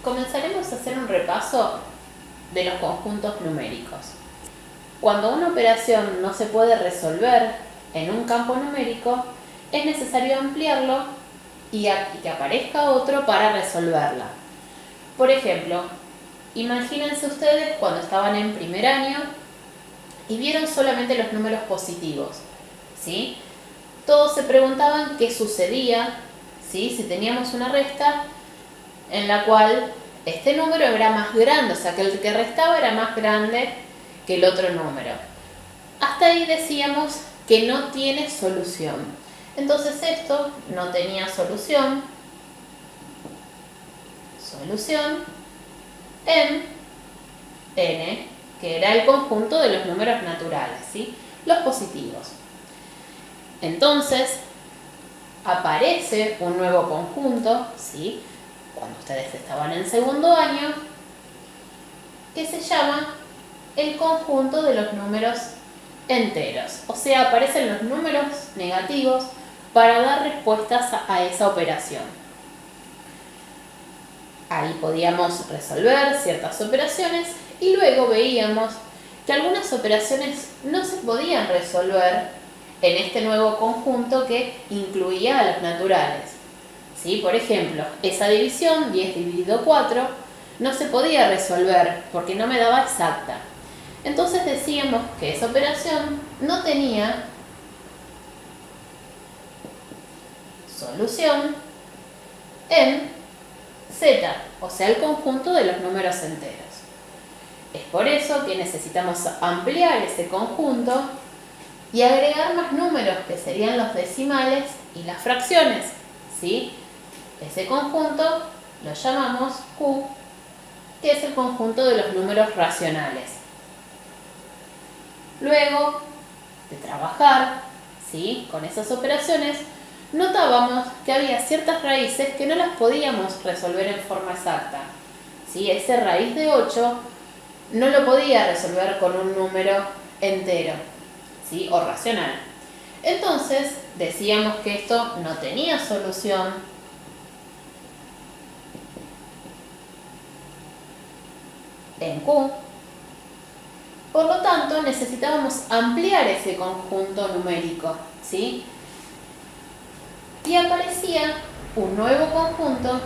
comenzaremos a hacer un repaso de los conjuntos numéricos. Cuando una operación no se puede resolver en un campo numérico, es necesario ampliarlo y que aparezca otro para resolverla. Por ejemplo, imagínense ustedes cuando estaban en primer año y vieron solamente los números positivos, ¿sí? Todos se preguntaban qué sucedía, ¿sí? Si teníamos una resta en la cual este número era más grande, o sea que el que restaba era más grande que el otro número. Hasta ahí decíamos que no tiene solución. Entonces esto no tenía solución en n, que era el conjunto de los números naturales, ¿sí? Los positivos. Entonces aparece un nuevo conjunto, ¿sí? Cuando ustedes estaban en segundo año, que se llama el conjunto de los números enteros. O sea, aparecen los números negativos para dar respuestas a esa operación. Ahí podíamos resolver ciertas operaciones y luego veíamos que algunas operaciones no se podían resolver en este nuevo conjunto que incluía a los naturales. ¿Sí? Por ejemplo, esa división, 10 dividido 4, no se podía resolver porque no me daba exacta. Entonces decíamos que esa operación no tenía solución en z, o sea, el conjunto de los números enteros. Es por eso que necesitamos ampliar ese conjunto y agregar más números, que serían los decimales y las fracciones, ¿sí? Ese conjunto lo llamamos Q, que es el conjunto de los números racionales. Luego de trabajar, ¿sí?, con esas operaciones, notábamos que había ciertas raíces que no las podíamos resolver en forma exacta, ¿sí? Ese raíz de 8 no lo podía resolver con un número entero, ¿sí?, o racional. Entonces decíamos que esto no tenía solución en Q. Por lo tanto, necesitábamos ampliar ese conjunto numérico, ¿sí? Y aparecía un nuevo conjunto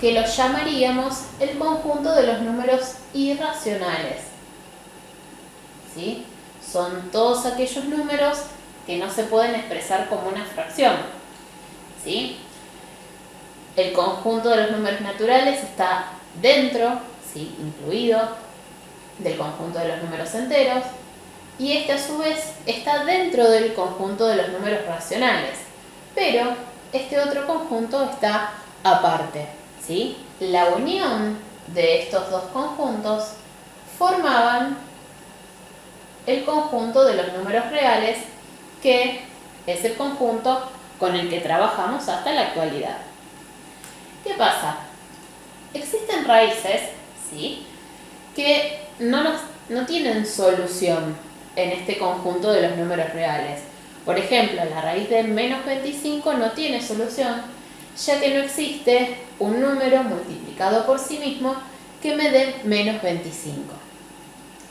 que lo llamaríamos el conjunto de los números irracionales, ¿sí? Son todos aquellos números que no se pueden expresar como una fracción, ¿sí? El conjunto de los números naturales está dentro, ¿sí?, incluido, del conjunto de los números enteros, y este a su vez está dentro del conjunto de los números racionales, pero este otro conjunto está aparte, ¿sí? La unión de estos dos conjuntos formaban el conjunto de los números reales, que es el conjunto con el que trabajamos hasta la actualidad. ¿Qué pasa? Existen raíces, ¿sí?, que no tienen solución en este conjunto de los números reales. Por ejemplo, la raíz de menos 25 no tiene solución, ya que no existe un número multiplicado por sí mismo que me dé menos 25.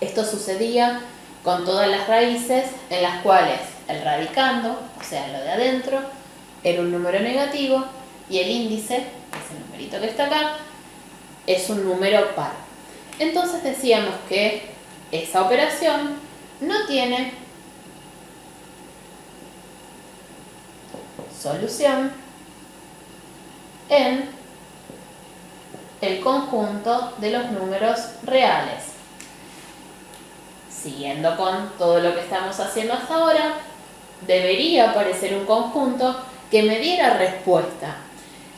Esto sucedía con todas las raíces en las cuales el radicando, o sea, lo de adentro, era un número negativo y el índice, que es el numerito que está acá, es un número par. Entonces decíamos que esa operación no tiene solución en el conjunto de los números reales. Siguiendo con todo lo que estamos haciendo hasta ahora, debería aparecer un conjunto que me diera respuesta.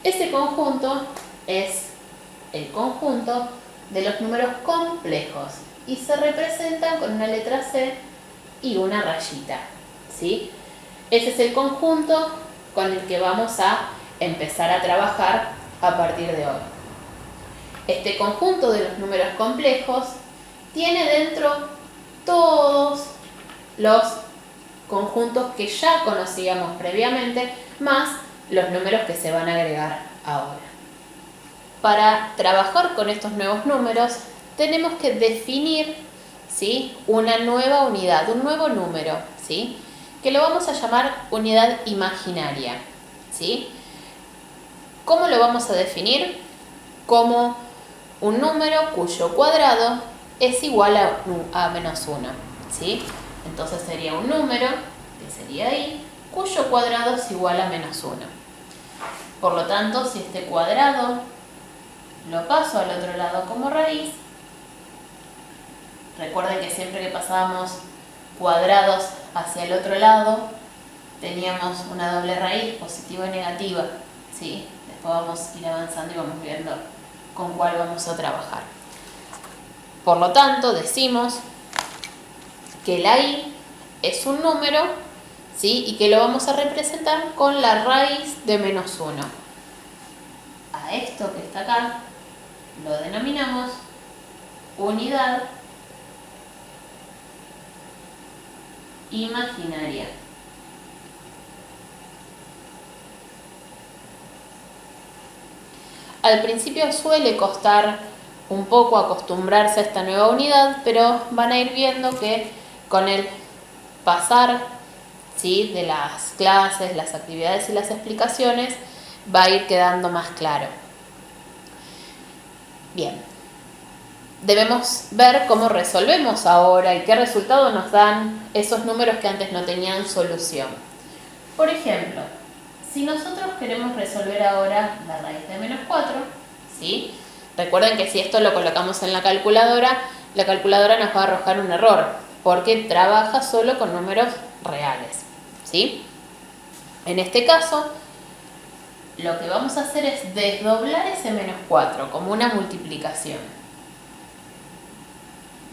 Ese conjunto es el conjunto de los números complejos y se representan con una letra C y una rayita, ¿sí? Ese es el conjunto con el que vamos a empezar a trabajar a partir de hoy. Este conjunto de los números complejos tiene dentro todos los conjuntos que ya conocíamos previamente, más los números que se van a agregar ahora. para trabajar con estos nuevos números, tenemos que definir, ¿sí?, una nueva unidad, un nuevo número, ¿sí?, que lo vamos a llamar unidad imaginaria, ¿sí? ¿Cómo lo vamos a definir? Como un número cuyo cuadrado es igual a menos 1, ¿sí? Entonces sería un número, que sería i, cuyo cuadrado es igual a menos 1. Por lo tanto, si este cuadrado lo paso al otro lado como raíz, recuerden que siempre que pasábamos cuadrados hacia el otro lado, teníamos una doble raíz, positiva y negativa, ¿sí? Después vamos a ir avanzando y vamos viendo con cuál vamos a trabajar. Por lo tanto, decimos que la i es un número, ¿sí?, y que lo vamos a representar con la raíz de menos 1. A esto que está acá lo denominamos unidad imaginaria. Al principio suele costar un poco acostumbrarse a esta nueva unidad, pero van a ir viendo que con el pasar, ¿sí?, de las clases, las actividades y las explicaciones, va a ir quedando más claro. Bien, debemos ver cómo resolvemos ahora y qué resultado nos dan esos números que antes no tenían solución. Por ejemplo, si nosotros queremos resolver ahora la raíz de menos 4, ¿sí? Recuerden que si esto lo colocamos en la calculadora nos va a arrojar un error, porque trabaja solo con números reales, ¿sí? En este caso, lo que vamos a hacer es desdoblar ese menos 4 como una multiplicación.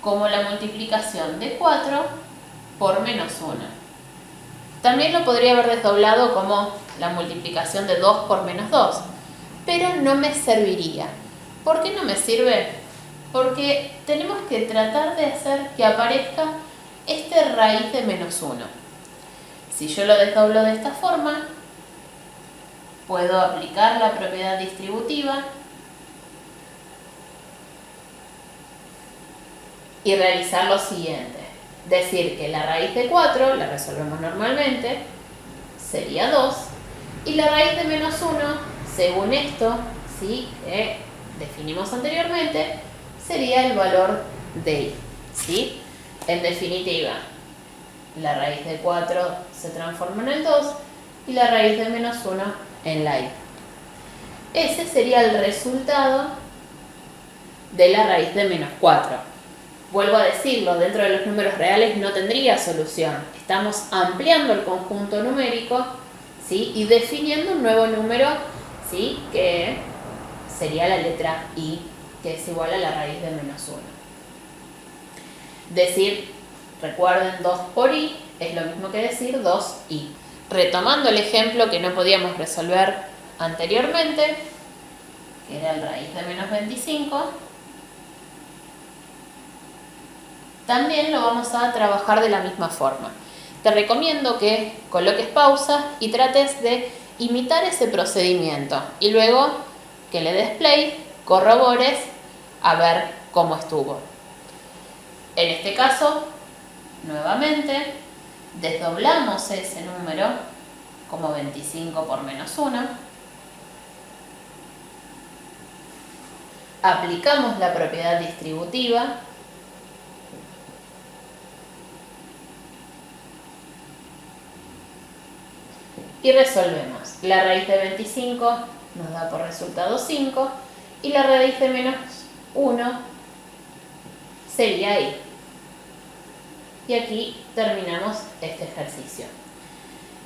Como la multiplicación de 4 por menos 1. También lo podría haber desdoblado como la multiplicación de 2 por menos 2, pero no me serviría. ¿Por qué no me sirve? Porque tenemos que tratar de hacer que aparezca este raíz de menos 1. Si yo lo desdoblo de esta forma, puedo aplicar la propiedad distributiva y realizar lo siguiente. Decir que la raíz de 4, la resolvemos normalmente, sería 2, y la raíz de menos 1, según esto, ¿sí?, que definimos anteriormente, sería el valor de i, ¿sí? En definitiva, la raíz de 4 se transforma en el 2 y la raíz de menos 1 en la i. Ese sería el resultado de la raíz de menos 4. Vuelvo a decirlo, dentro de los números reales no tendría solución. Estamos ampliando el conjunto numérico, ¿sí?, y definiendo un nuevo número, ¿sí?, que sería la letra i, que es igual a la raíz de menos 1. Decir, recuerden, 2 por i es lo mismo que decir 2i. Retomando el ejemplo que no podíamos resolver anteriormente, que era la raíz de menos 25, también lo vamos a trabajar de la misma forma. Te recomiendo que coloques pausa y trates de imitar ese procedimiento y luego que le des play, corrobores a ver cómo estuvo. En este caso, nuevamente, desdoblamos ese número como 25 por menos 1, aplicamos la propiedad distributiva y resolvemos. La raíz de 25 nos da por resultado 5 y la raíz de menos 1 sería i. Y aquí terminamos este ejercicio.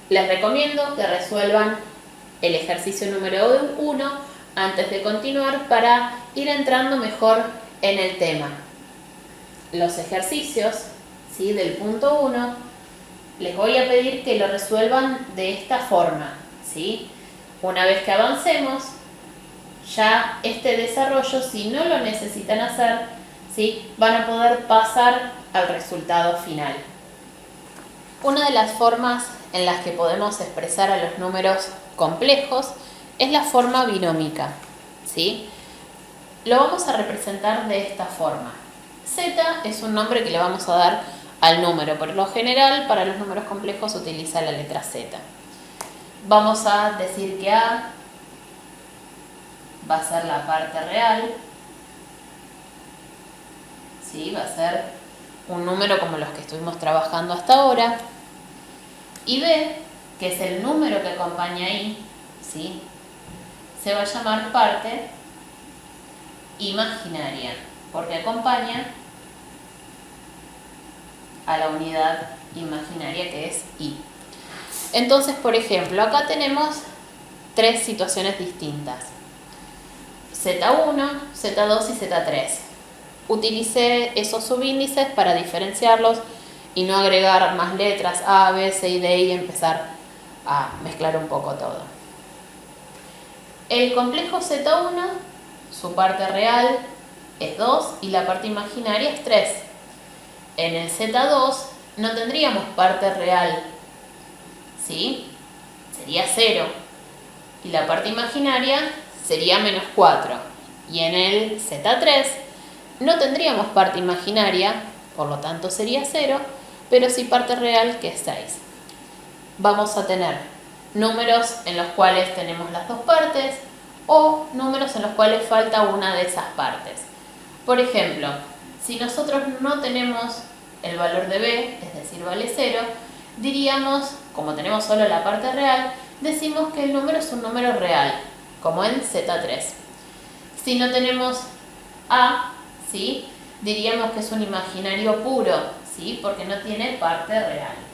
Les recomiendo que resuelvan el ejercicio número 1 antes de continuar para ir entrando mejor en el tema. Los ejercicios, ¿sí?, del punto 1, les voy a pedir que lo resuelvan de esta forma, ¿sí? Una vez que avancemos, ya este desarrollo, si no lo necesitan hacer, ¿sí?, van a poder pasar al resultado final. Una de las formas en las que podemos expresar a los números complejos es la forma binómica, ¿sí? lo vamos a representar de esta forma. Z es un nombre que le vamos a dar al número. Por lo general, para los números complejos se utiliza la letra Z. Vamos a decir que A va a ser la parte real. ¿Sí? Va a ser un número como los que estuvimos trabajando hasta ahora. Y B, que es el número que acompaña ahí, ¿sí? Se va a llamar parte imaginaria, porque acompaña a la unidad imaginaria que es I. Entonces, por ejemplo, acá tenemos tres situaciones distintas. Z1, Z2 y Z3. Utilicé esos subíndices para diferenciarlos y no agregar más letras A, B, C y D y empezar a mezclar un poco todo. El complejo Z1, su parte real es 2 y la parte imaginaria es 3. En el Z2 no tendríamos parte real, ¿sí? Sería 0. Y la parte imaginaria sería menos 4. Y en el Z3 no tendríamos parte imaginaria, por lo tanto sería 0, pero sí parte real, que es 6. Vamos a tener números en los cuales tenemos las dos partes o números en los cuales falta una de esas partes. Por ejemplo, si nosotros no tenemos el valor de B, es decir, vale 0, diríamos, como tenemos solo la parte real, decimos que el número es un número real, como en Z3. Si no tenemos A, ¿sí? Diríamos que es un imaginario puro, ¿sí? Porque no tiene parte real.